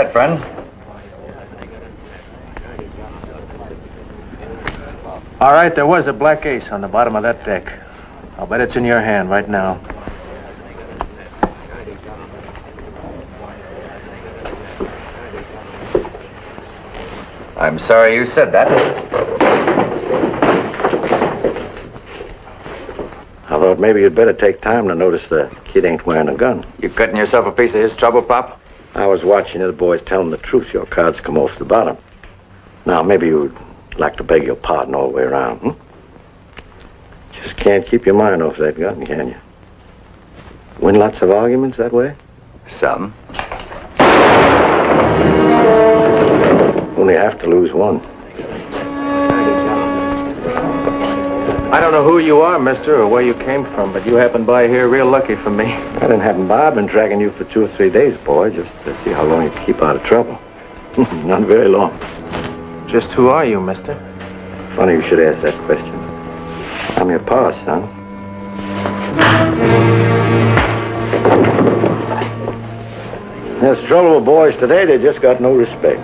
that, friend? All right, there was a black ace on the bottom of that deck. I'll bet it's in your hand right now. I'm sorry you said that. I thought maybe you'd better take time to notice the kid ain't wearing a gun. You cutting yourself a piece of his trouble, Pop? I was watching the boys tell him the truth. Your cards come off the bottom. Now, maybe you'd like to beg your pardon all the way around, Just can't keep your mind off that gun, can you? Win lots of arguments that way? Some. Only have to lose one. I don't know who you are, mister, or where you came from, but you happened by here real lucky for me. I didn't happen by. I've been dragging you for 2 or 3 days, boy, just to see how long you can keep out of trouble. Not very long. Just who are you, mister? Funny you should ask that question. I'm your pa, son. There's trouble with boys today. They just got no respect.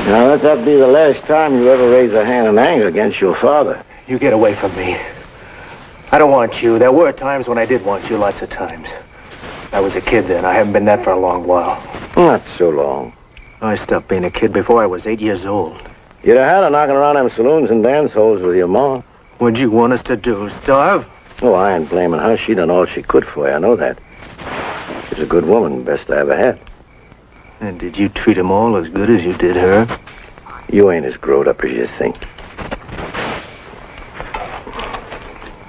Now, let that be the last time you ever raise a hand in anger against your father. You get away from me. I don't want you. There were times when I did want you, lots of times. I was a kid then. I haven't been that for a long while. Not so long. I stopped being a kid before I was 8 years old. You'd have had her knocking around them saloons and dance halls with your ma. What'd you want us to do, starve? Oh, I ain't blaming her. She done all she could for you. I know that. She's a good woman, best I ever had. And did you treat them all as good as you did her? You ain't as growed up as you think.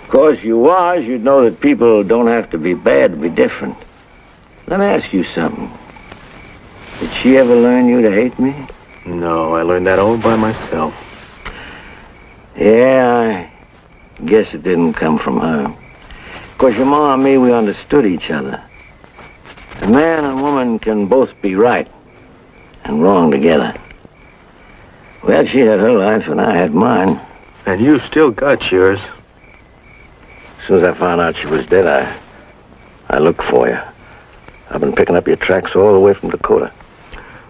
Of course, you was, you'd know that people don't have to be bad to be different. Let me ask you something. Did she ever learn you to hate me? No, I learned that all by myself. Yeah, I guess it didn't come from her. Of course, your ma and me, we understood each other. A man and woman can both be right and wrong together. Well, she had her life and I had mine. And you still got yours. As soon as I found out she was dead, I looked for you. I've been picking up your tracks all the way from Dakota.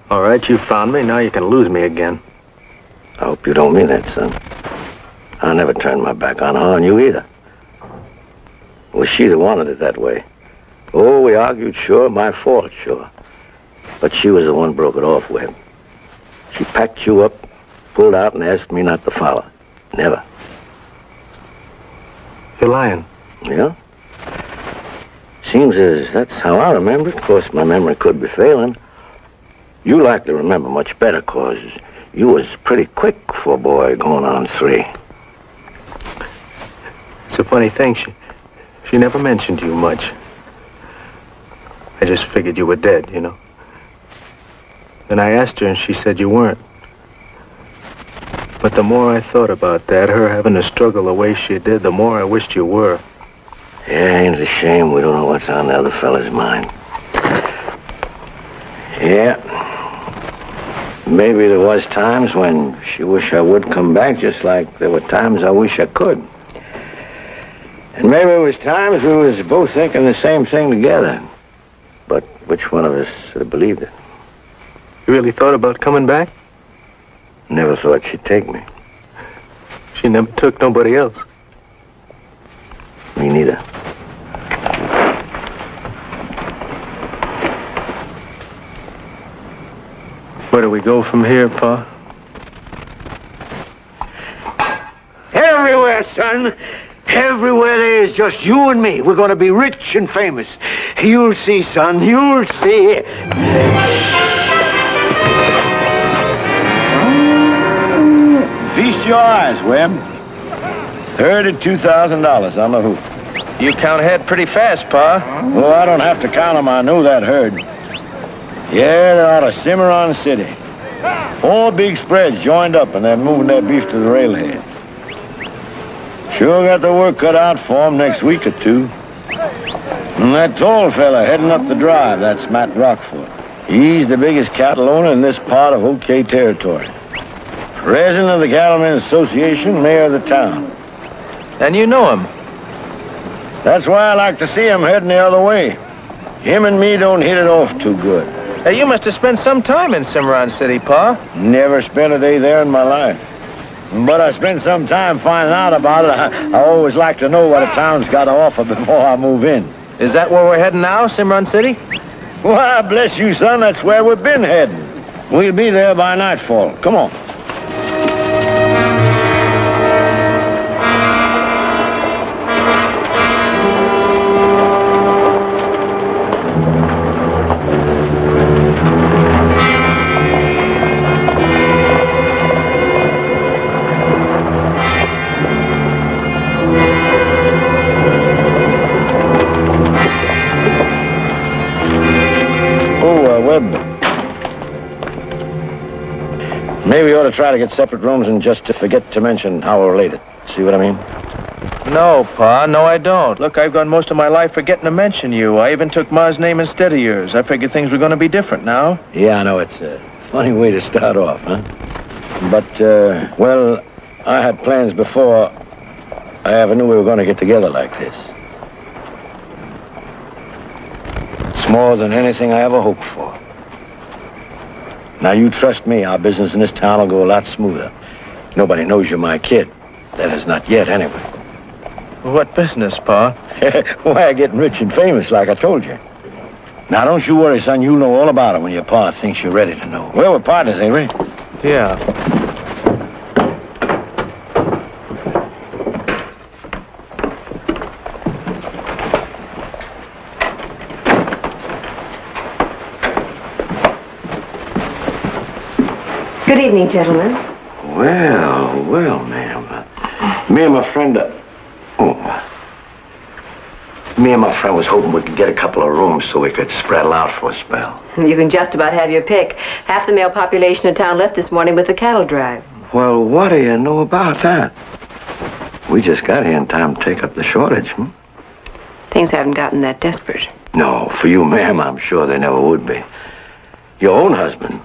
All right, you found me. Now you can lose me again. I hope you don't mean that, son. I never turned my back on her and you either. It was she that wanted it that way. Oh, we argued, sure. My fault, sure. But she was the one broke it off with. She packed you up, pulled out, and asked me not to follow. Never. You're lying. Yeah? Seems as that's how I remember it. Of course, my memory could be failing. You likely remember much better, 'cause you was pretty quick for a boy going on 3. It's a funny thing. She never mentioned you much. I just figured you were dead, you know. Then I asked her and she said you weren't. But the more I thought about that, her having to struggle the way she did, the more I wished you were. Yeah, ain't it a shame we don't know what's on the other fella's mind. Yeah. Maybe there was times when she wished I would come back, just like there were times I wish I could. And maybe it was times we was both thinking the same thing together. But which one of us believed it? You really thought about coming back? Never thought she'd take me. She never took nobody else. Me neither. Where do we go from here, Pa? Everywhere, son. Everywhere there is just you and me. We're going to be rich and famous. You'll see, son. You'll see. Feast your eyes, Webb. $32,000 on the hoop. You count ahead pretty fast, Pa. Well, I don't have to count them. I know that herd. Yeah, they're out of Cimarron City. 4 big spreads joined up, and they're moving their beef to the railhead. Sure got the work cut out for them next week or two. And that tall fella heading up the drive, that's Matt Rockford. He's the biggest cattle owner in this part of OK territory. President of the Cattlemen's Association, mayor of the town. And you know him. That's why I like to see him heading the other way. Him and me don't hit it off too good. Hey, you must have spent some time in Cimarron City, Pa. Never spent a day there in my life. But I spent some time finding out about it. I always like to know what a town's got to offer before I move in. Is that where we're heading now, Cimarron City? Why, bless you, son, that's where we've been heading. We'll be there by nightfall. Come on. Maybe we ought to try to get separate rooms and just to forget to mention how we're related. See what I mean? No, Pa. No, I don't. Look, I've gone most of my life forgetting to mention you. I even took Ma's name instead of yours. I figured things were going to be different now. Yeah, I know. It's a funny way to start off, huh? But, well, I had plans before I ever knew we were going to get together like this. It's more than anything I ever hoped for. Now, you trust me, our business in this town will go a lot smoother. Nobody knows you're my kid. That is not yet, anyway. What business, Pa? Why, getting rich and famous, like I told you. Now, don't you worry, son. You'll know all about it when your pa thinks you're ready to know. Well, we're partners, ain't we? Yeah. Good evening, gentlemen. Well, ma'am. Me and my friend was hoping we could get a couple of rooms so we could spread out for a spell. You can just about have your pick. Half the male population of town left this morning with the cattle drive. Well, what do you know about that? We just got here in time to take up the shortage, Things haven't gotten that desperate. No, for you, ma'am, I'm sure they never would be. Your own husband,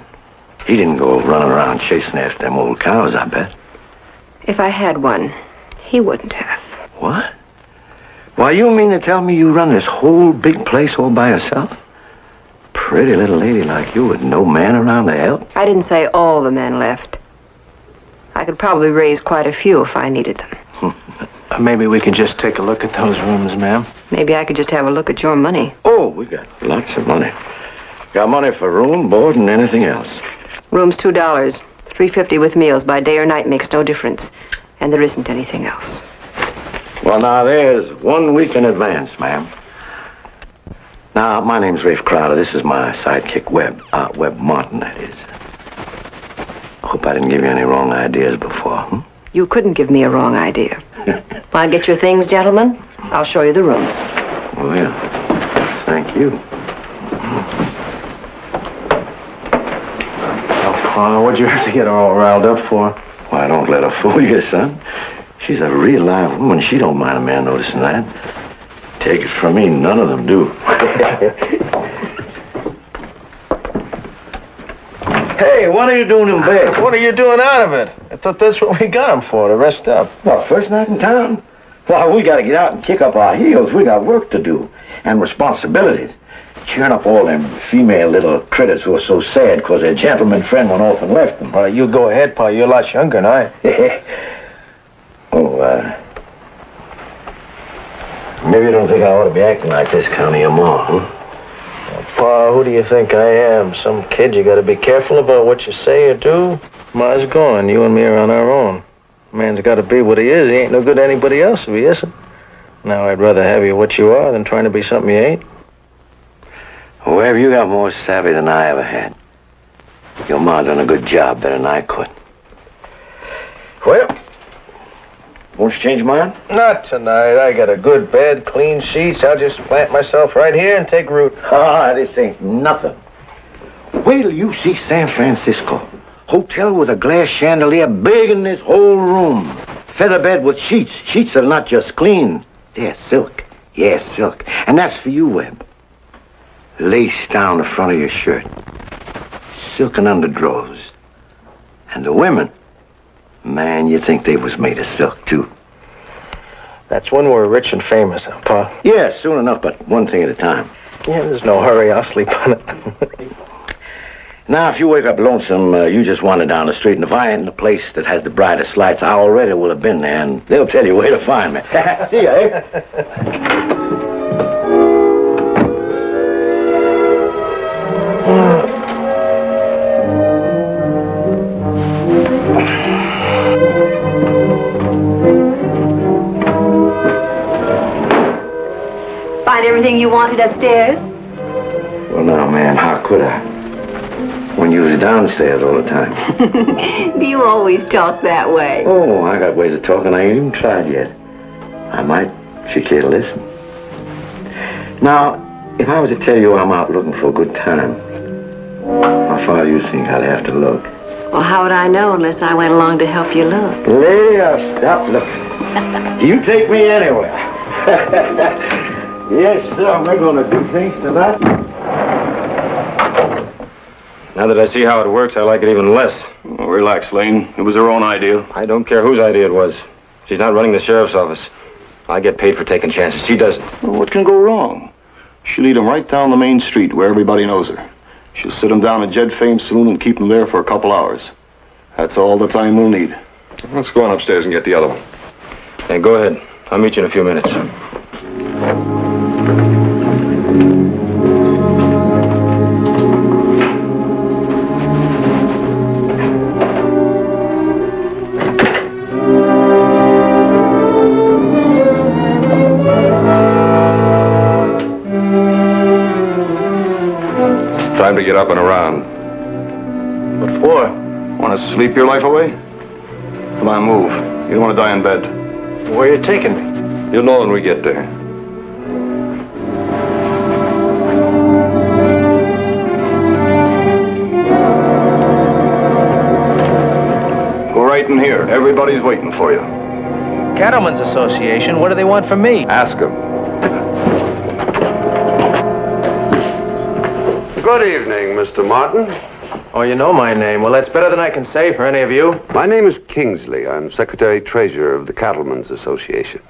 he didn't go running around chasing after them old cows, I bet. If I had one, he wouldn't have. What? Why, you mean to tell me you run this whole big place all by yourself? Pretty little lady like you with no man around to help? I didn't say all the men left. I could probably raise quite a few if I needed them. Maybe we could just take a look at those rooms, ma'am. Maybe I could just have a look at your money. Oh, we got lots of money. Got money for room, board, and anything else. Room's $2. $3.50 with meals. By day or night makes no difference. And there isn't anything else. Well, now, there's 1 week in advance, ma'am. Now, my name's Rafe Crowder. This is my sidekick, Webb. Webb Martin, that is. I hope I didn't give you any wrong ideas before, You couldn't give me a wrong idea. Want to get your things, gentlemen? I'll show you the rooms. Well, thank you. What'd you have to get her all riled up for? Why, don't let her fool you, son. She's a real live woman. She don't mind a man noticing that. Take it from me, none of them do. Hey, what are you doing in bed? What are you doing out of it? I thought that's what we got him for, to rest up. What, first night in town? Well, we got to get out and kick up our heels. We got work to do and responsibilities. Cheering up all them female little critters who are so sad because their gentleman friend went off and left them. Well, you go ahead, Pa. You're a lot younger than I. Maybe you don't think I ought to be acting like this kind of your mom, Pa, who do you think I am? Some kid you gotta be careful about what you say or do? Ma's gone. You and me are on our own. Man's gotta be what he is. He ain't no good to anybody else if he isn't. Now, I'd rather have you what you are than trying to be something you ain't. Webb, you got more savvy than I ever had. Your ma done a good job, better than I could. Well, won't you change your mind? Not tonight. I got a good bed, clean sheets. I'll just plant myself right here and take root. Ah, this ain't nothing. Wait till you see San Francisco. Hotel with a glass chandelier big in this whole room. Feather bed with sheets. Sheets that are not just clean. They're silk. Yes, silk. And that's for you, Webb. Lace down the front of your shirt. Silken underdrawers. And the women, man, you'd think they was made of silk, too. That's when we're rich and famous, huh, Pa? Yeah, soon enough, but one thing at a time. Yeah, there's no hurry. I'll sleep on it. Now, if you wake up lonesome, you just wander down the street and find the place that has the brightest lights. I already will have been there, and they'll tell you where to find me. See ya, eh? Find everything you wanted upstairs? Well, now, man, how could I? When you was downstairs all the time. Do you always talk that way? Oh, I got ways of talking I ain't even tried yet. I might, if you care to listen. Now, if I was to tell you I'm out looking for a good time, how far do you think I'd have to look? Well, how would I know unless I went along to help you look? Leah, stop looking. You take me anywhere. Yes, sir, we're going to do things tonight. Now that I see how it works, I like it even less. Oh, relax, Lane. It was her own idea. I don't care whose idea it was. She's not running the sheriff's office. I get paid for taking chances. She doesn't. Well, what can go wrong? She'll lead him right down the main street where everybody knows her. She'll sit him down at Jed Fame's saloon and keep him there for a couple hours. That's all the time we'll need. Let's go on upstairs and get the other one. Hey, go ahead. I'll meet you in a few minutes. Time to get up and around. What for? Want to sleep your life away? Come on, move. You don't want to die in bed. Where are you taking me? You'll know when we get there. Go right in here. Everybody's waiting for you. Cattlemen's Association. What do they want from me? Ask him. Good evening, Mr. Martin. Oh, you know my name. Well, that's better than I can say for any of you. My name is Kingsley. I'm Secretary-Treasurer of the Cattlemen's Association.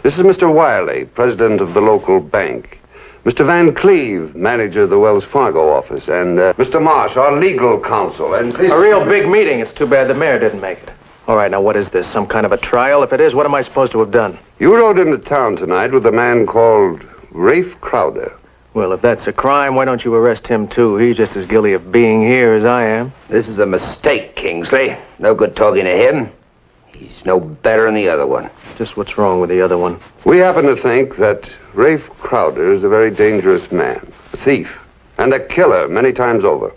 This is Mr. Wiley, President of the local bank. Mr. Van Cleve, Manager of the Wells Fargo office. And Mr. Marsh, our legal counsel. And please... A real big meeting. It's too bad the mayor didn't make it. All right, now what is this? Some kind of a trial? If it is, what am I supposed to have done? You rode into town tonight with a man called Rafe Crowder. Well, if that's a crime, why don't you arrest him, too? He's just as guilty of being here as I am. This is a mistake, Kingsley. No good talking to him. He's no better than the other one. Just what's wrong with the other one? We happen to think that Rafe Crowder is a very dangerous man, a thief, and a killer many times over.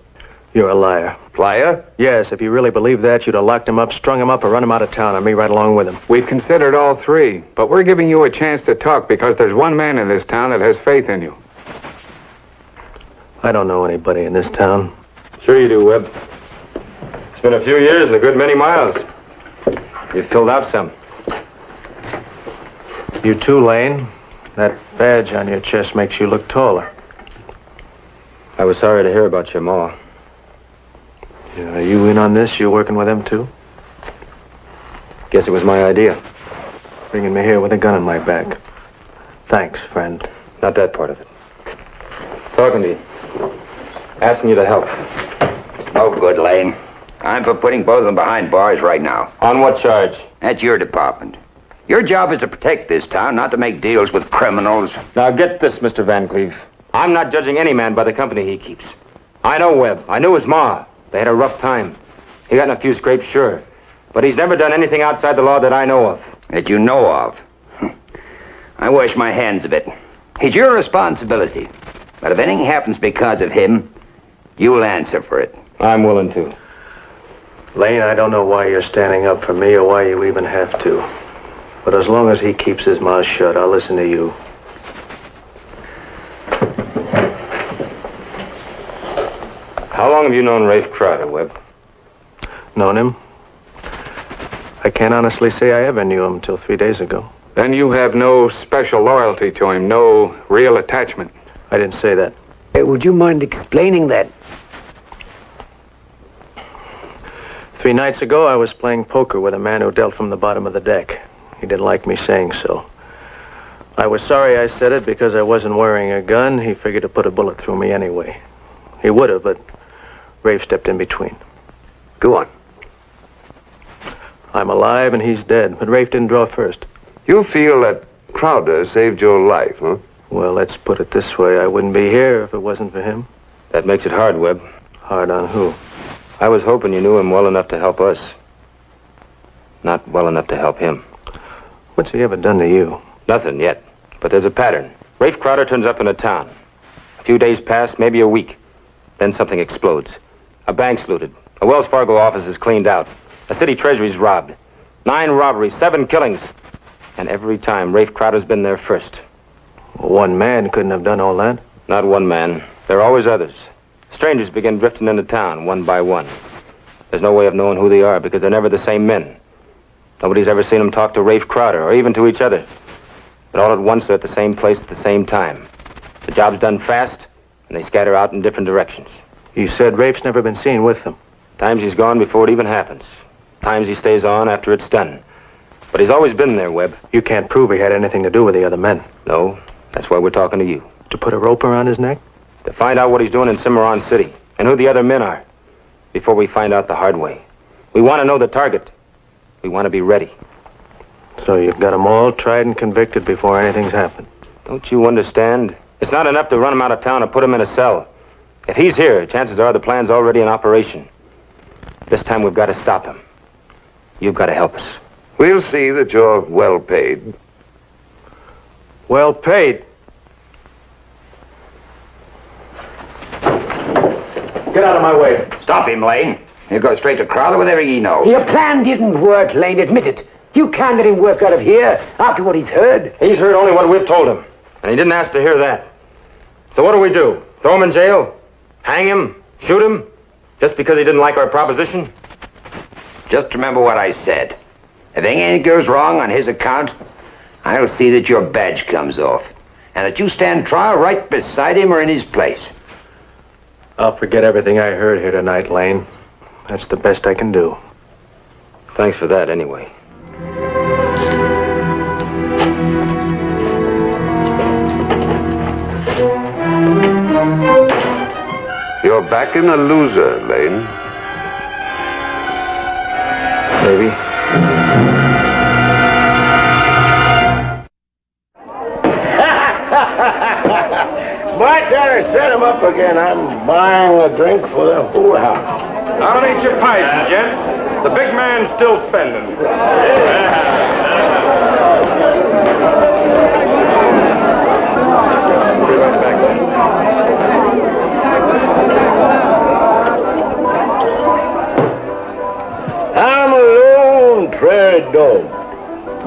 You're a liar. Liar? Yes, if you really believe that, you'd have locked him up, strung him up, or run him out of town, and me right along with him. We've considered all three, but we're giving you a chance to talk because there's one man in this town that has faith in you. I don't know anybody in this town. Sure you do, Webb. It's been a few years and a good many miles. You filled out some. You too, Lane. That badge on your chest makes you look taller. I was sorry to hear about your ma. Yeah, are you in on this? You working with them, too? Guess it was my idea. Bringing me here with a gun on my back. Thanks, friend. Not that part of it. Talking to you. Asking you to help. No good, Lane. I'm for putting both of them behind bars right now. On what charge? That's your department. Your job is to protect this town, not to make deals with criminals. Now get this, Mr. Van Cleve. I'm not judging any man by the company he keeps. I know Webb. I knew his ma. They had a rough time. He got in a few scrapes, sure. But he's never done anything outside the law that I know of. That you know of? I wash my hands of it. It's your responsibility. But if anything happens because of him, you'll answer for it. I'm willing to. Lane, I don't know why you're standing up for me or why you even have to. But as long as he keeps his mouth shut, I'll listen to you. How long have you known Rafe Crowder, Webb? Known him? I can't honestly say I ever knew him until 3 days ago. Then you have no special loyalty to him, no real attachment. I didn't say that. Would you mind explaining that? 3 nights ago, I was playing poker with a man who dealt from the bottom of the deck. He didn't like me saying so. I was sorry I said it because I wasn't wearing a gun. He figured to put a bullet through me anyway. He would have, but Rafe stepped in between. Go on. I'm alive and he's dead, but Rafe didn't draw first. You feel that Crowder saved your life, huh? Well, let's put it this way. I wouldn't be here if it wasn't for him. That makes it hard, Webb. Hard on who? I was hoping you knew him well enough to help us. Not well enough to help him. What's he ever done to you? Nothing yet. But there's a pattern. Rafe Crowder turns up in a town. A few days pass, maybe a week. Then something explodes. A bank's looted. A Wells Fargo office is cleaned out. A city treasury's robbed. 9 robberies, 7 killings. And every time, Rafe Crowder's been there first. One man couldn't have done all that. Not one man. There are always others. Strangers begin drifting into town, one by one. There's no way of knowing who they are because they're never the same men. Nobody's ever seen them talk to Rafe Crowder or even to each other. But all at once, they're at the same place at the same time. The job's done fast, and they scatter out in different directions. You said Rafe's never been seen with them. Times he's gone before it even happens. Times he stays on after it's done. But he's always been there, Webb. You can't prove he had anything to do with the other men. No, that's why we're talking to you. To put a rope around his neck? To find out what he's doing in Cimarron City and who the other men are before we find out the hard way. We want to know the target. We want to be ready. So you've got them all tried and convicted before anything's happened. Don't you understand? It's not enough to run him out of town and put him in a cell. If he's here, chances are the plan's already in operation. This time we've got to stop him. You've got to help us. We'll see that you're well paid. Well paid? Get out of my way. Stop him, Lane. He'll go straight to Crowder with everything he knows. Your plan didn't work, Lane. Admit it. You can't let him work out of here after what he's heard. He's heard only what we've told him. And he didn't ask to hear that. So what do? Throw him in jail? Hang him? Shoot him? Just because he didn't like our proposition? Just remember what I said. If anything goes wrong on his account, I'll see that your badge comes off. And that you stand trial right beside him or in his place. I'll forget everything I heard here tonight, Lane. That's the best I can do. Thanks for that, anyway. You're back in a loser, Lane. Maybe. My daddy set him up again. I'm buying a drink for the whole house. How many your pies, gents? The big man's still spending. I'm a lone prairie dog.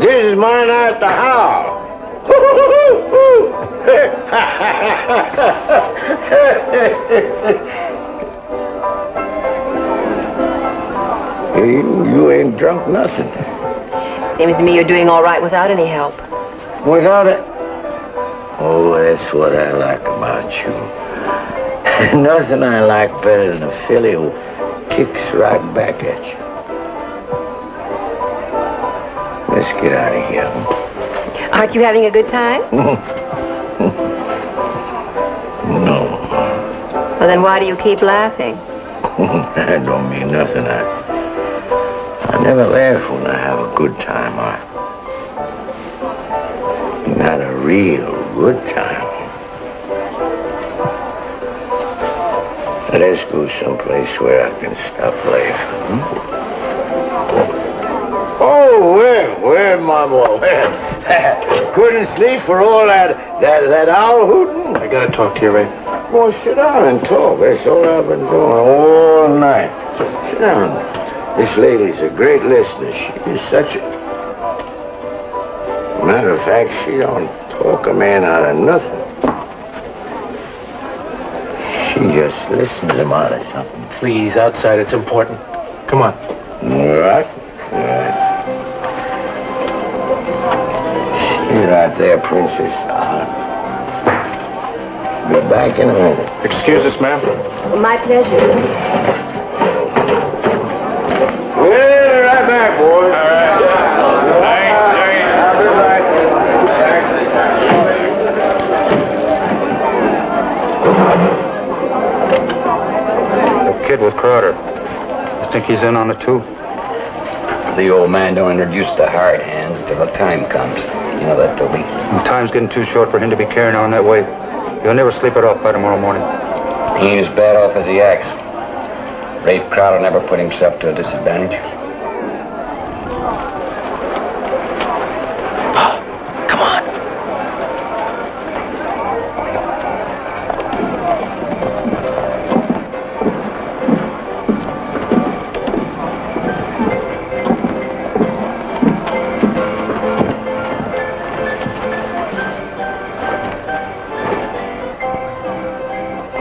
This is my night to howl. You ain't drunk nothing. Seems to me you're doing all right without any help. Without it? Oh, that's what I like about you. Nothing I like better than a filly who kicks right back at you. Let's get out of here. Aren't you having a good time? No. Well, then why do you keep laughing? That don't mean nothing. I never laugh when I have a good time. Not a real good time. Let's go someplace where I can stop laughing. Oh, where, my boy? Where? Couldn't sleep for all that That owl hooting? I gotta talk to you, Ray. Well, sit down and talk. That's all I've been doing all night. Sit down. This lady's a great listener. She is such a... Matter of fact, she don't talk a man out of nothing. She just listens him out of something. Please, outside, it's important. Come on. All right. All right. She's right there, Princess. I'll be back in a minute. Excuse us, ma'am. My pleasure. We'll be right back, boys. All right. I'll be back. The kid with Crowder. You think he's in on it, too? The old man don't introduce the hard hands until the time comes. You know that, Toby. Time's getting too short for him to be carrying on that way. He'll never sleep it off by tomorrow morning. He ain't as bad off as he acts. Rafe Crowder never put himself to a disadvantage. Come on.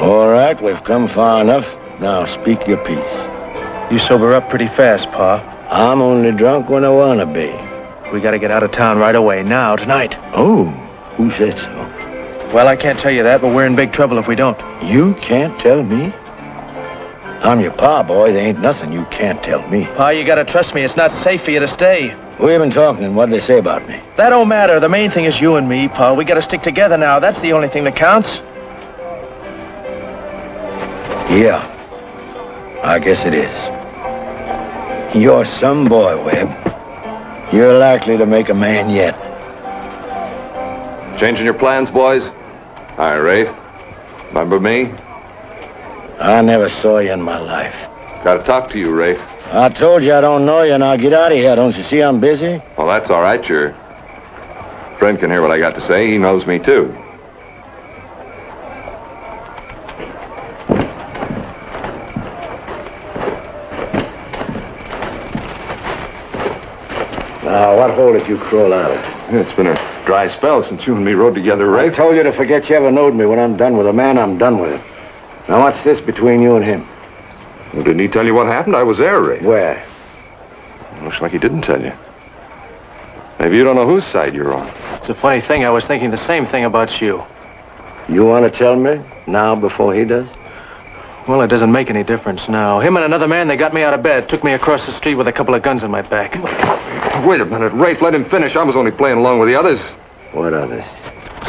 All right, we've come far enough. Now speak your piece. You sober up pretty fast, Pa. I'm only drunk when I want to be. We gotta get out of town right away, now, tonight. Oh, who said so? Well, I can't tell you that, but we're in big trouble if we don't. You can't tell me? I'm your pa, boy. There ain't nothing you can't tell me. Pa, you gotta trust me. It's not safe for you to stay. We've been talking, and what'd they say about me? That don't matter. The main thing is you and me, Pa. We gotta stick together now. That's the only thing that counts. Yeah, I guess it is. You're some boy, Webb. You're likely to make a man yet. Changing your plans, boys? All right, Rafe. Remember me? I never saw you in my life. Gotta talk to you, Rafe. I told you I don't know you. Now get out of here. Don't you see I'm busy? Well, that's all right, your friend can hear what I got to say. He knows me, too. Now, what hole did you crawl out of? It's been a dry spell since you and me rode together, I Rafe. told you to forget you ever knowed me. When I'm done with a man, I'm done with him. Now, what's this between you and him? Well, didn't he tell you what happened? I was there, Rafe. Where? Looks like he didn't tell you. Maybe you don't know whose side you're on. It's a funny thing. I was thinking the same thing about you. You want to tell me now before he does? Well, it doesn't make any difference now. Him and another man, they got me out of bed, took me across the street with a couple of guns on my back. Wait a minute, Rafe. Let him finish. I was only playing along with the others. What others?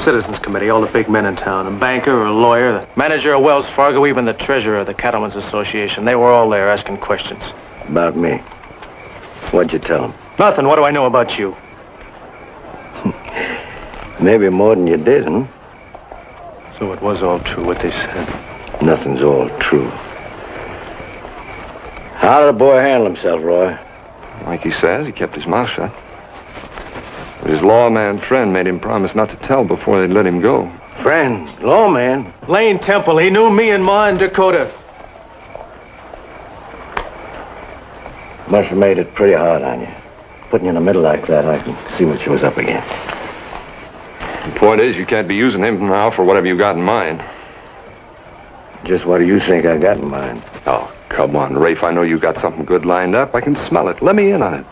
Citizens Committee, all the big men in town. A banker, a lawyer, the manager of Wells Fargo, even the treasurer of the Cattlemen's Association. They were all there asking questions. About me. What'd you tell them? Nothing. What do I know about you? Maybe more than you did, huh? So it was all true what they said. Nothing's all true. How did the boy handle himself, Roy? Like he says, he kept his mouth shut. But his lawman friend made him promise not to tell before they'd let him go. Friend, lawman. Lane Temple, he knew me and Ma in Dakota. Must have made it pretty hard on you. Putting you in the middle like that, I can see what you was up against. The point is, you can't be using him now for whatever you got in mind. Just what do you think I got in mind? Oh, come on, Rafe. I know you got something good lined up. I can smell it. Let me in on it.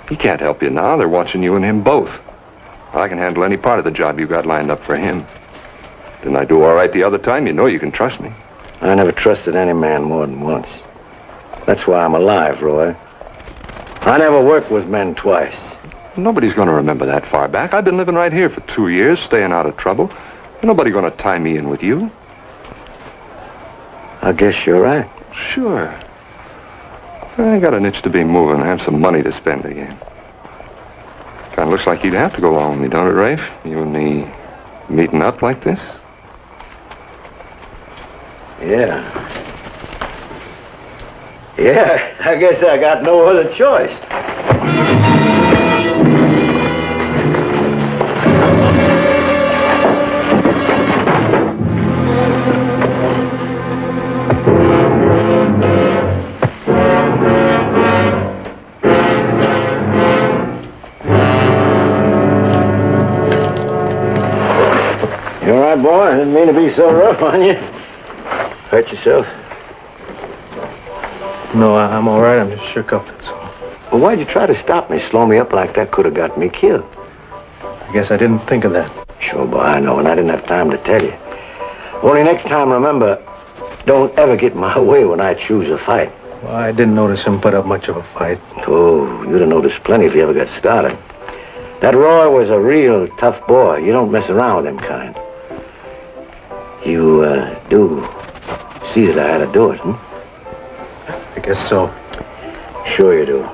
He can't help you now. They're watching you and him both. I can handle any part of the job you got lined up for him. Didn't I do all right the other time? You know you can trust me. I never trusted any man more than once. That's why I'm alive, Roy. I never worked with men twice. Nobody's going to remember that far back. I've been living right here for 2 years, staying out of trouble. Nobody's going to tie me in with you. I guess you're right. Sure. I got an itch to be moving. I have some money to spend again. Kind of looks like you'd have to go along with me, don't it, Rafe? You and me meeting up like this? Yeah. Yeah, I guess I got no other choice. my boy. I didn't mean to be so rough on you. Hurt yourself? No, I'm all right. I'm just shook up, that's all. Well, why'd you try to stop me? Slow me up like that could have got me killed. I guess I didn't think of that. Sure, boy, I know, and I didn't have time to tell you. Only next time, remember, don't ever get in my way when I choose a fight. Well, I didn't notice him put up much of a fight. Oh, you'd have noticed plenty if you ever got started. That Roy was a real tough boy. You don't mess around with them kind. You, do see that I had to do it, hmm? I guess so. Sure you do.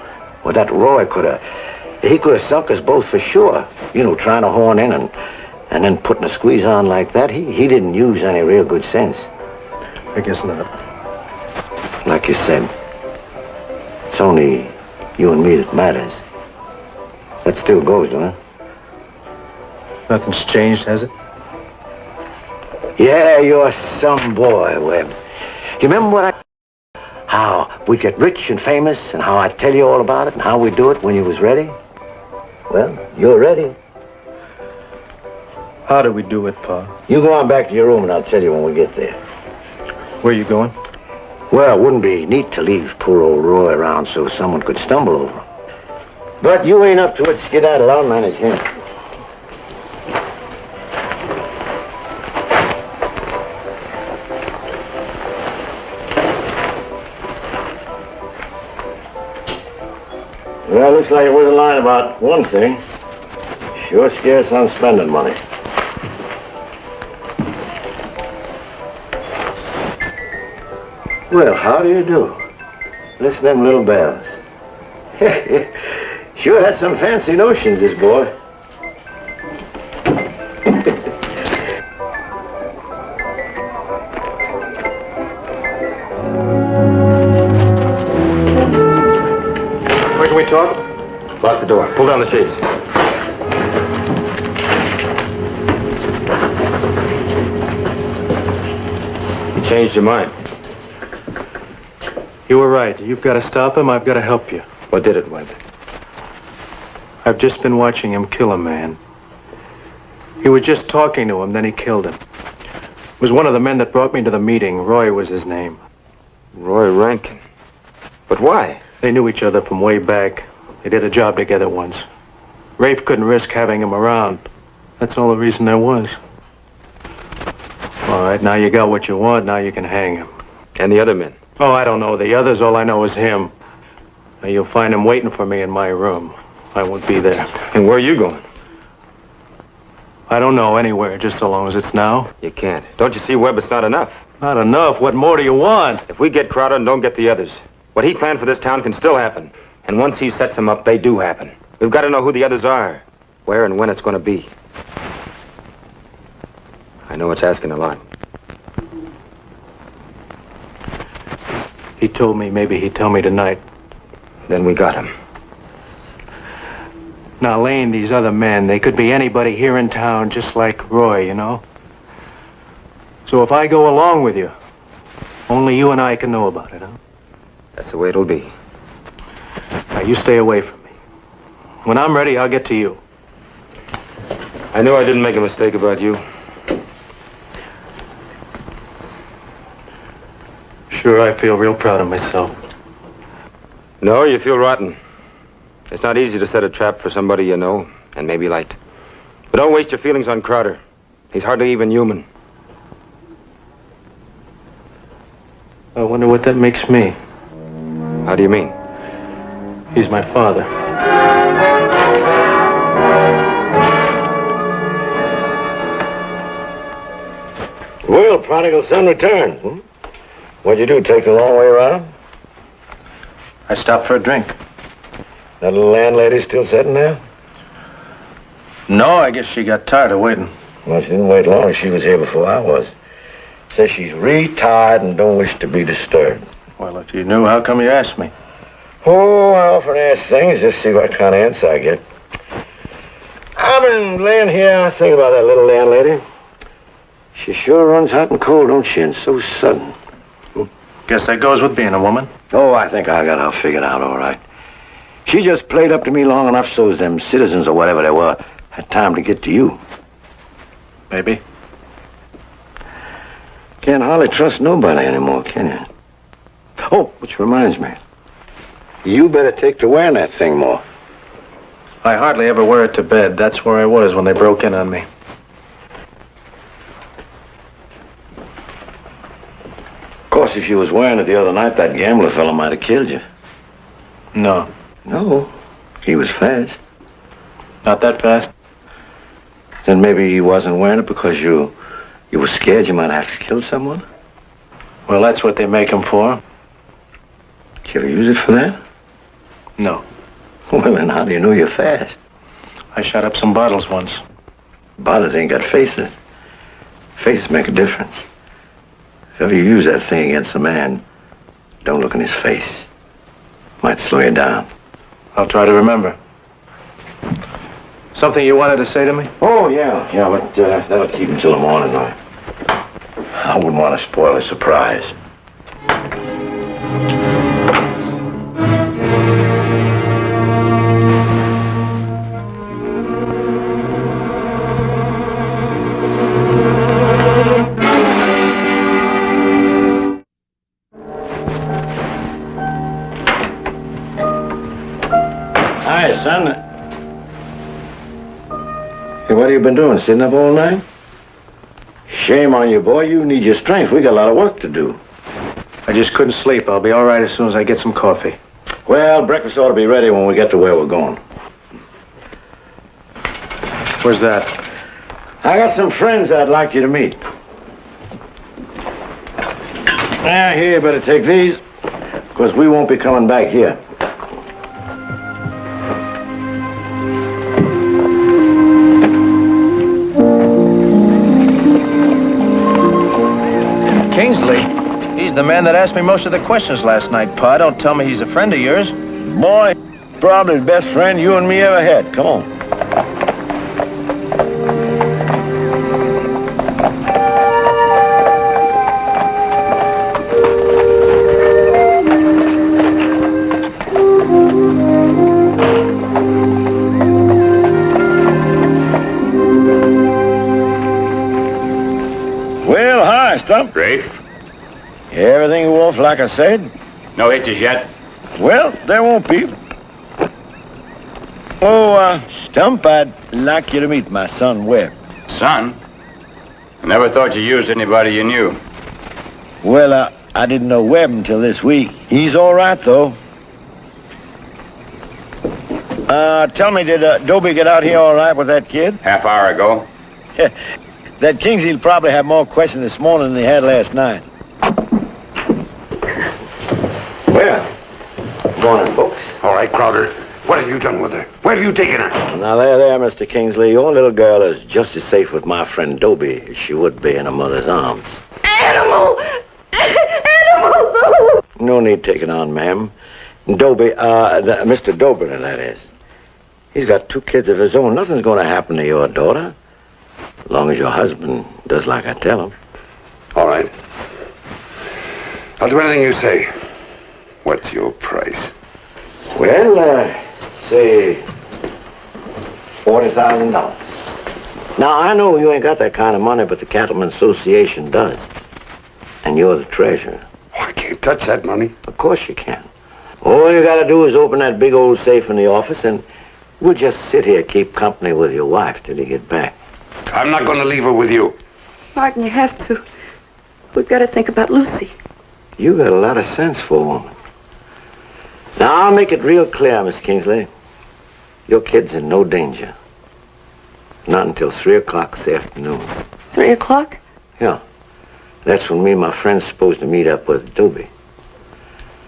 Well, that Roy could have sunk us both for sure. You know, trying to horn in and then putting a squeeze on like that. He didn't use any real good sense. I guess not. Like you said, it's only you and me that matters. That still goes, don't it? Nothing's changed, has it? Yeah, you're some boy, Webb. You remember how we get rich and famous and how I tell you all about it and how we do it when you was ready? Well, you're ready. How do we do it, Pa? You go on back to your room and I'll tell you when we get there. Where you going? Well, it wouldn't be neat to leave poor old Roy around so someone could stumble over him. But you ain't up to it. Skedaddle, I'll manage him. Well, looks like it was a line about one thing. Sure scarce on spending money. Well, how do you do? Listen to them little bells. Sure has some fancy notions, this boy. Where can we talk? Lock the door. Pull down the shades. You changed your mind. You were right. You've got to stop him. I've got to help you. What did it, Webb? I've just been watching him kill a man. He was just talking to him, then he killed him. It was one of the men that brought me to the meeting. Roy was his name. Roy Rankin. But why? They knew each other from way back. They did a job together once. Rafe couldn't risk having him around. That's all the reason there was. All right, now you got what you want. Now you can hang him. And the other men? Oh, I don't know the others. All I know is him. Now, you'll find him waiting for me in my room. I won't be there. And where are you going? I don't know anywhere, just so long as it's now. You can't. Don't you see, Webb, it's not enough. Not enough? What more do you want? If we get Crowder and don't get the others, what he planned for this town can still happen. And once he sets them up, they do happen. We've got to know who the others are, where and when it's going to be. I know it's asking a lot. He told me maybe he'd tell me tonight. Then we got him. Now, Lane, these other men, they could be anybody here in town, just like Roy, you know? So if I go along with you, only you and I can know about it, huh? That's the way it'll be. Now, you stay away from me. When I'm ready, I'll get to you. I knew I didn't make a mistake about you. Sure, I feel real proud of myself. No, you feel rotten. It's not easy to set a trap for somebody you know, and maybe liked. But don't waste your feelings on Crowder. He's hardly even human. I wonder what that makes me. How do you mean? He's my father. Well, prodigal son returns, hmm? What'd you do, take the long way around? I stopped for a drink. That little landlady still sitting there? No, I guess she got tired of waiting. Well, she didn't wait long. She was here before I was. Says she's retired and don't wish to be disturbed. Well, if you knew, how come you asked me? Oh, I often ask things just to see what kind of answer I get. I've been laying here thinking about that little landlady. She sure runs hot and cold, don't she? And so sudden. Guess that goes with being a woman. Oh, I think I got her figured out all right. She just played up to me long enough so them citizens or whatever they were had time to get to you. Maybe. Can't hardly trust nobody anymore, can you? Oh, which reminds me. You better take to wearing that thing more. I hardly ever wear it to bed. That's where I was when they broke in on me. Of course, if you was wearing it the other night, that gambler fellow might have killed you. No. No, he was fast. Not that fast. Then maybe he wasn't wearing it because you were scared you might have to kill someone? Well, that's what they make them for. Did you ever use it for that? No. Well, then how do you know you're fast? I shot up some bottles once. Bottles ain't got faces. Faces make a difference. If ever you use that thing against a man, don't look in his face. Might slow you down. I'll try to remember. Something you wanted to say to me? Oh, yeah, but that'll keep until the morning. I wouldn't want to spoil a surprise. Hi, son. Hey, what have you been doing? Sitting up all night? Shame on you, boy. You need your strength. We got a lot of work to do. I just couldn't sleep. I'll be all right as soon as I get some coffee. Well, breakfast ought to be ready when we get to where we're going. Where's that? I got some friends I'd like you to meet. Here, you better take these, because we won't be coming back here. Kingsley? He's the man that asked me most of the questions last night, Pa. Don't tell me he's a friend of yours. Boy, probably the best friend you and me ever had. Come on. Well, hi, Stump. Rafe? Everything off like I said? No hitches yet. Well, there won't be. Oh, Stump, I'd like you to meet my son, Webb. Son? I never thought you used anybody you knew. Well, I didn't know Webb until this week. He's all right, though. Tell me, did Dobie get out here all right with that kid? Half hour ago. That Kingsley'll probably have more questions this morning than he had last night. Well, morning, folks. All right, Crowder. What have you done with her? Where have you taken her? Now, there, Mr. Kingsley. Your little girl is just as safe with my friend Dobie as she would be in her mother's arms. Animal! Animal! No need taking on, ma'am. Dobie, Mr. Dobie, that is. He's got 2 kids of his own. Nothing's going to happen to your daughter. As long as your husband does like I tell him. All right. I'll do anything you say. What's your price? Well, say $40,000. Now, I know you ain't got that kind of money, but the Cattlemen's Association does. And you're the treasurer. I can't touch that money. Of course you can. All you gotta do is open that big old safe in the office, and we'll just sit here, keep company with your wife till you get back. I'm not going to leave her with you. Martin, you have to. We've got to think about Lucy. You got a lot of sense for a woman. Now, I'll make it real clear, Miss Kingsley. Your kid's in no danger. Not until 3 o'clock this afternoon. 3 o'clock? Yeah. That's when me and my friend's supposed to meet up with Dobie.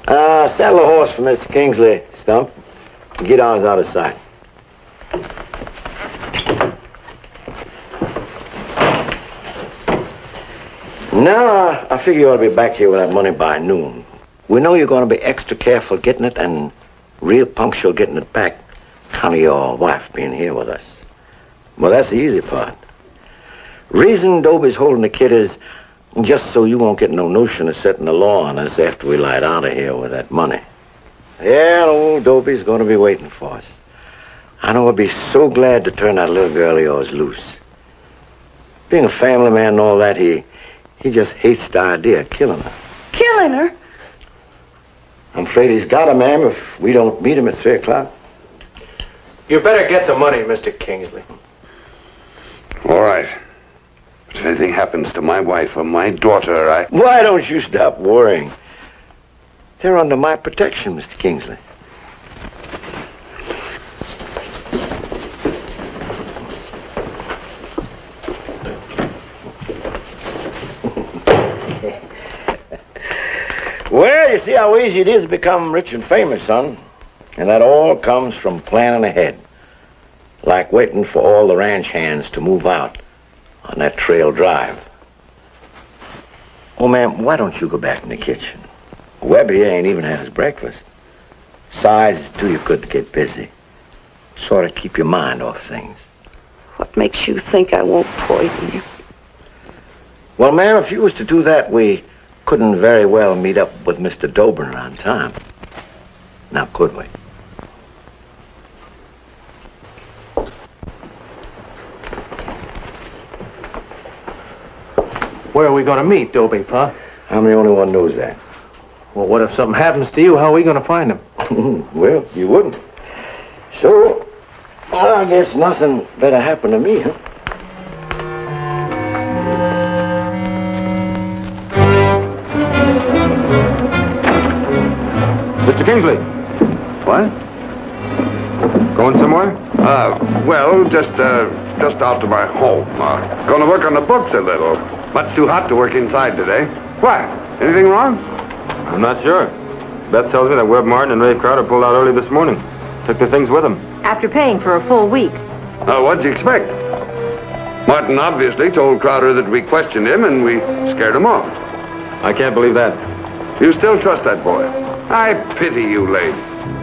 Saddle a horse for Mr. Kingsley, Stump. Get ours out of sight. Now, I figure you ought to be back here with that money by noon. We know you're going to be extra careful getting it and real punctual getting it back, count of your wife being here with us. Well, that's the easy part. Reason Dobie's holding the kid is just so you won't get no notion of setting the law on us after we light out of here with that money. Yeah, old Dobie's going to be waiting for us. I know I'd be so glad to turn that little girl of yours loose. Being a family man and all that, he He just hates the idea of killing her. Killing her? I'm afraid he's got her, ma'am, if we don't meet him at 3 o'clock. You better get the money, Mr. Kingsley. All right. But if anything happens to my wife or my daughter, I... Why don't you stop worrying? They're under my protection, Mr. Kingsley. Well, you see how easy it is to become rich and famous, son. And that all comes from planning ahead. Like waiting for all the ranch hands to move out on that trail drive. Oh, ma'am, why don't you go back in the kitchen? Webber here ain't even had his breakfast. Besides, it's do you good to get busy. Sort of keep your mind off things. What makes you think I won't poison you? Well, ma'am, if you was to do that, we couldn't very well meet up with Mr. Dobrin on time. Now, could we? Where are we going to meet, Dobie, Pa? I'm the only one knows that. Well, what if something happens to you? How are we going to find him? Well, you wouldn't. So, I guess nothing better happen to me, huh? Mr. Kingsley. What? Going somewhere? Well, just out to my home. Going to work on the books a little. Much too hot to work inside today. What? Anything wrong? I'm not sure. Beth tells me that Webb Martin and Rafe Crowder pulled out early this morning. Took their things with them. After paying for a full week. What'd you expect? Martin obviously told Crowder that we questioned him and we scared him off. I can't believe that. You still trust that boy? I pity you, lady.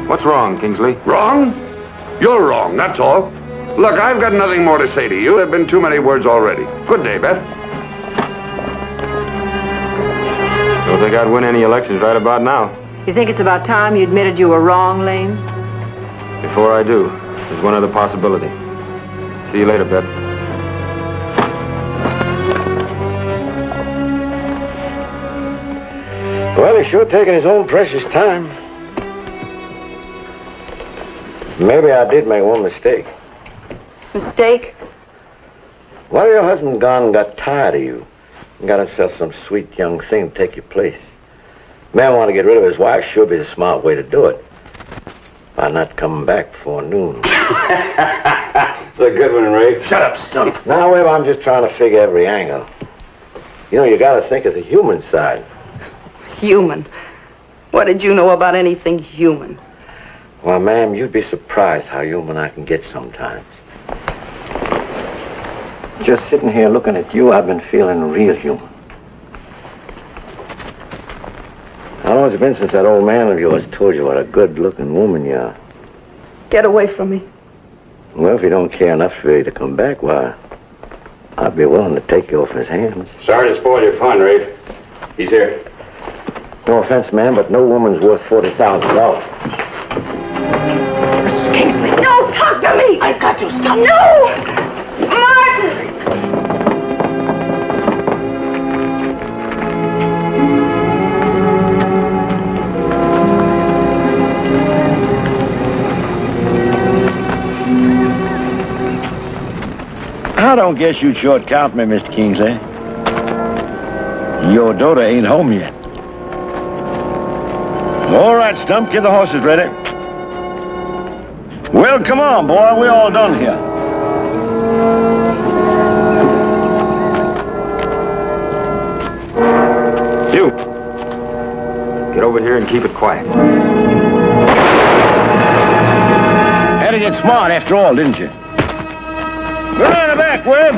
What's wrong, Kingsley? Wrong? You're wrong, that's all. Look, I've got nothing more to say to you. There have been too many words already. Good day, Beth. Don't think I'd win any elections right about now. You think it's about time you admitted you were wrong, Lane? Before I do, there's one other possibility. See you later, Beth. Well, he's sure taking his own precious time. Maybe I did make one mistake. Mistake? What if your husband gone and got tired of you? And got himself some sweet young thing to take your place? Man want to get rid of his wife, sure be the smart way to do it. By not coming back before noon. It's a good one, Ray. Shut up, Stump. Now, Webb, I'm just trying to figure every angle. You know, you got to think of the human side. Human? What did you know about anything human? Well, ma'am, you'd be surprised how human I can get sometimes. Just sitting here looking at you, I've been feeling real human. How long has it been since that old man of yours told you what a good-looking woman you are? Get away from me. Well, if you don't care enough for you to come back, why, I'd be willing to take you off his hands. Sorry to spoil your fun, Ray. He's here. No offense, ma'am, but no woman's worth $40,000. Mrs. Kingsley. No, talk to me! I've got you, stop. No! Martin! I don't guess you'd short count me, Mr. Kingsley. Your daughter ain't home yet. All right, Stump, get the horses ready. Well, come on, boy. We're all done here. You. Get over here and keep it quiet. Had to get smart after all, didn't you? Go around the back, Webb.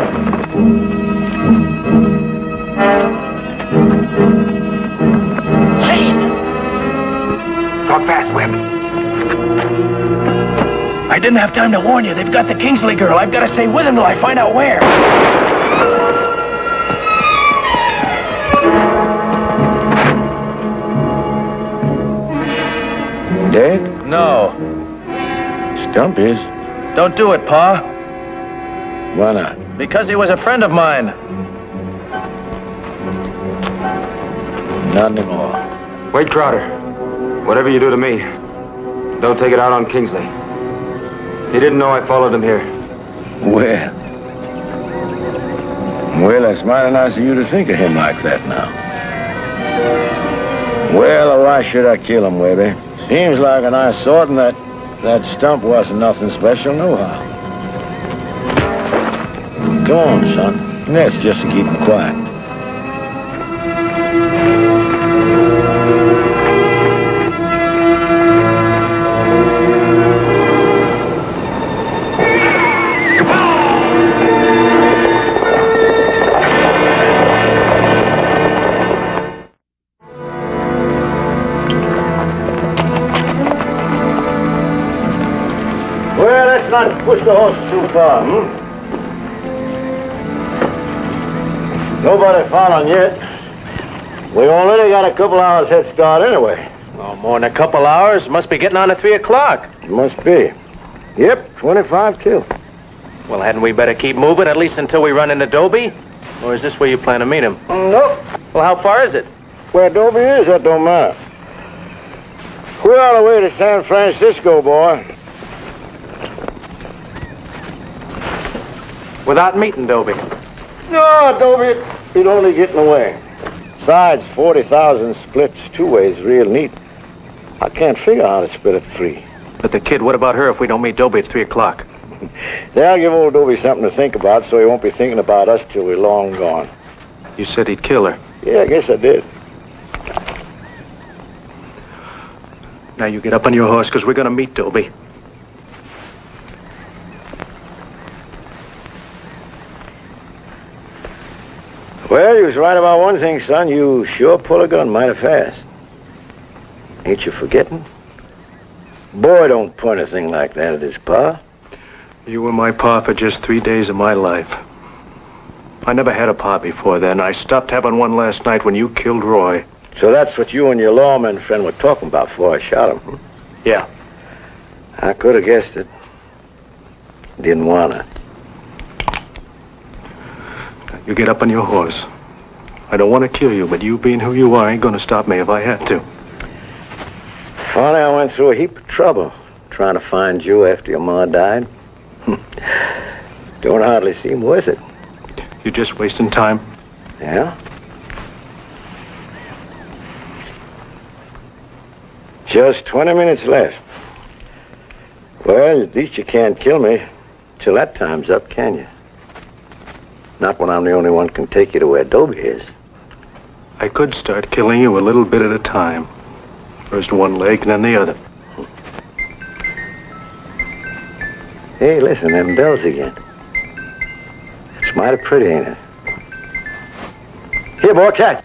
Talk fast, Webb. I didn't have time to warn you. They've got the Kingsley girl. I've got to stay with him till I find out where. Dead? No. Stump is. Don't do it, Pa. Why not? Because he was a friend of mine. Not anymore. Wait, Crowder. Whatever you do to me, don't take it out on Kingsley. He didn't know I followed him here. Well, that's mighty nice of you to think of him like that now. Well, why should I kill him, Webby? Seems like a nice sort, and that stump wasn't nothing special, nohow. Go on, son. That's just to keep him quiet. Well, let's not push the horse too far, Nobody found him yet. We only got a couple hours head start anyway. Oh, more than a couple hours. Must be getting on at 3 o'clock. Must be. Yep, 25 till. Well, hadn't we better keep moving, at least until we run into Dobie? Or is this where you plan to meet him? Nope. Well, how far is it? Where Dobie is, that don't matter. We're on the way to San Francisco, boy. Without meeting Dobie? No, Dobie, he'd only get in the way. Besides, 40,000 splits two ways real neat. I can't figure how to split it 3. But the kid, what about her if we don't meet Dobie at 3 o'clock? They'll give old Dobie something to think about so he won't be thinking about us till we're long gone. You said he'd kill her. Yeah, I guess I did. Now you get up on your horse, because we're going to meet Dobie. Well, you was right about one thing, son. You sure pull a gun mighty fast. Ain't you forgetting? Boy don't point a thing like that at his pa. You were my pa for just 3 days of my life. I never had a pa before then. I stopped having one last night when you killed Roy. So that's what you and your lawman friend were talking about before I shot him? Yeah. I could have guessed it. Didn't wanna. You get up on your horse. I don't want to kill you, but you being who you are ain't going to stop me if I had to. Funny, I went through a heap of trouble trying to find you after your ma died. Don't hardly seem worth it. You're just wasting time. Yeah? Just 20 minutes left. Well, at least you can't kill me till that time's up, can you? Not when I'm the only one can take you to where Dobie is. I could start killing you a little bit at a time. First one leg and then the other. Hey, listen, them bells again. It's mighty pretty, ain't it? Here, boy, catch.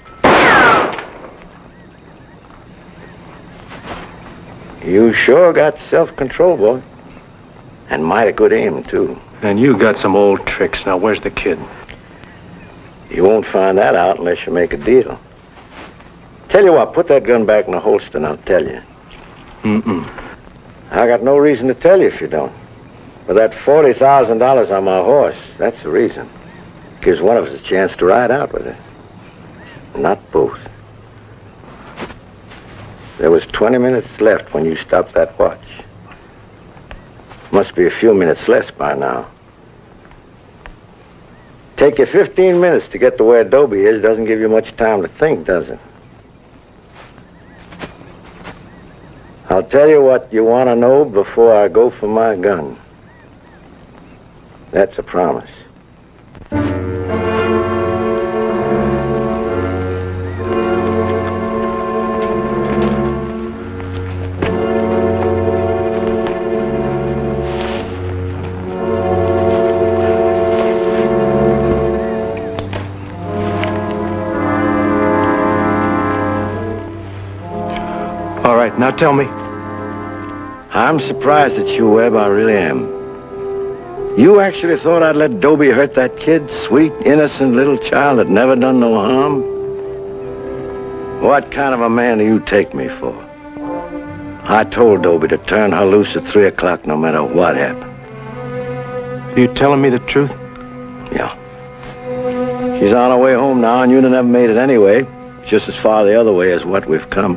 You sure got self-control, boy. And mighty good aim, too. And you got some old tricks. Now, where's the kid? You won't find that out unless you make a deal. Tell you what, put that gun back in the holster and I'll tell you. I got no reason to tell you if you don't. But that $40,000 on my horse, that's the reason. Gives one of us a chance to ride out with it. Not both. There was 20 minutes left when you stopped that watch. Must be a few minutes less by now. Take you 15 minutes to get to where Dobie is. Doesn't give you much time to think, does it? I'll tell you what you want to know before I go for my gun. That's a promise. All right, now tell me. I'm surprised at you, Webb. I really am. You actually thought I'd let Dobie hurt that kid? Sweet, innocent little child that never done no harm? What kind of a man do you take me for? I told Dobie to turn her loose at 3 o'clock no matter what happened. You telling me the truth? Yeah. She's on her way home now, and you'd have never made it anyway. just as far the other way as what we've come.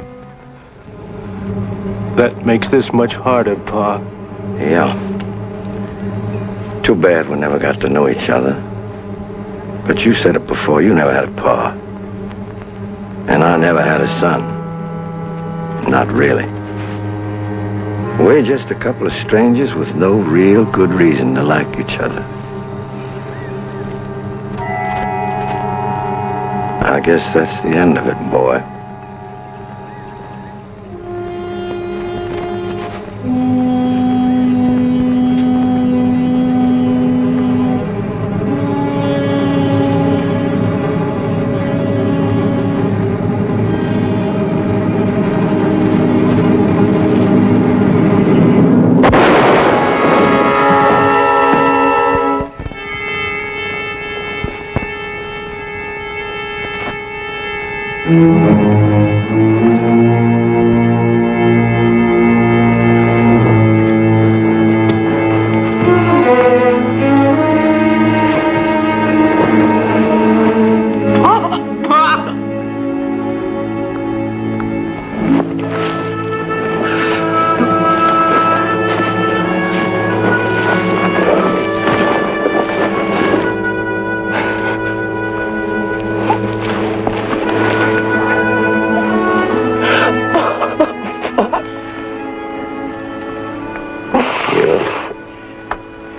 That makes this much harder, Pa. Yeah. Too bad we never got to know each other. But you said it before, you never had a pa. And I never had a son. Not really. We're just a couple of strangers with no real good reason to like each other. I guess that's the end of it, boy.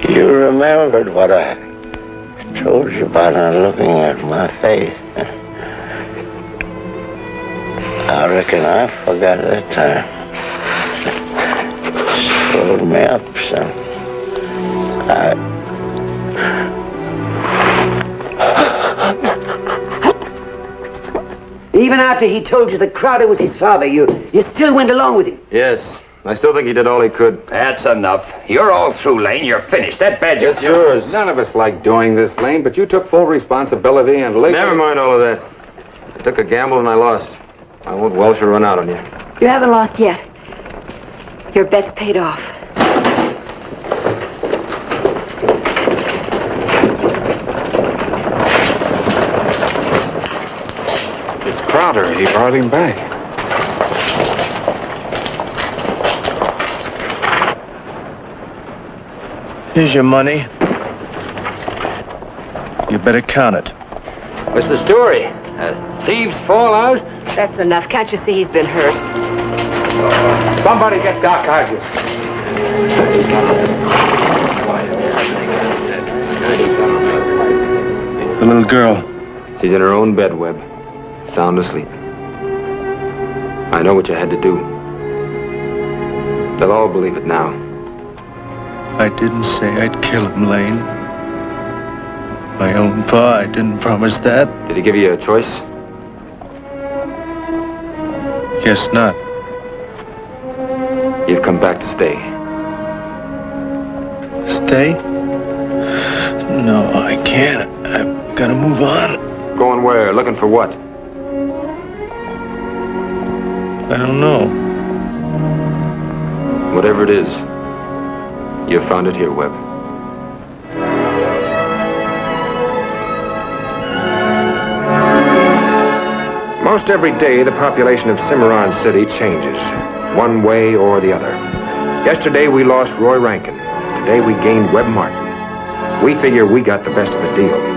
You remembered what I told you about not looking at my face. I reckon I forgot that time. Screwed me up some. Even after he told you that Crowder was his father, you still went along with him. Yes. I still think he did all he could. That's enough. You're all through, Lane. You're finished. That badge is yours. None of us like doing this, Lane, but you took full responsibility and later... Never mind all of that. I took a gamble and I lost. I won't Welsh or run out on you. You haven't lost yet. Your bet's paid off. It's Crowder. He brought him back. Here's your money. You better count it. What's the story? Thieves fall out? That's enough. Can't you see he's been hurt? Somebody get Doc Hodges. The little girl. She's in her own bed, Webb. Sound asleep. I know what you had to do. They'll all believe it now. I didn't say I'd kill him, Lane. My own pa, I didn't promise that. Did he give you a choice? Guess not. You've come back to stay. Stay? No, I can't. I've got to move on. Going where? Looking for what? I don't know. Whatever it is, you found it here, Webb. Most every day, the population of Cimarron City changes, one way or the other. Yesterday, we lost Roy Rankin. Today, we gained Webb Martin. We figure we got the best of the deal.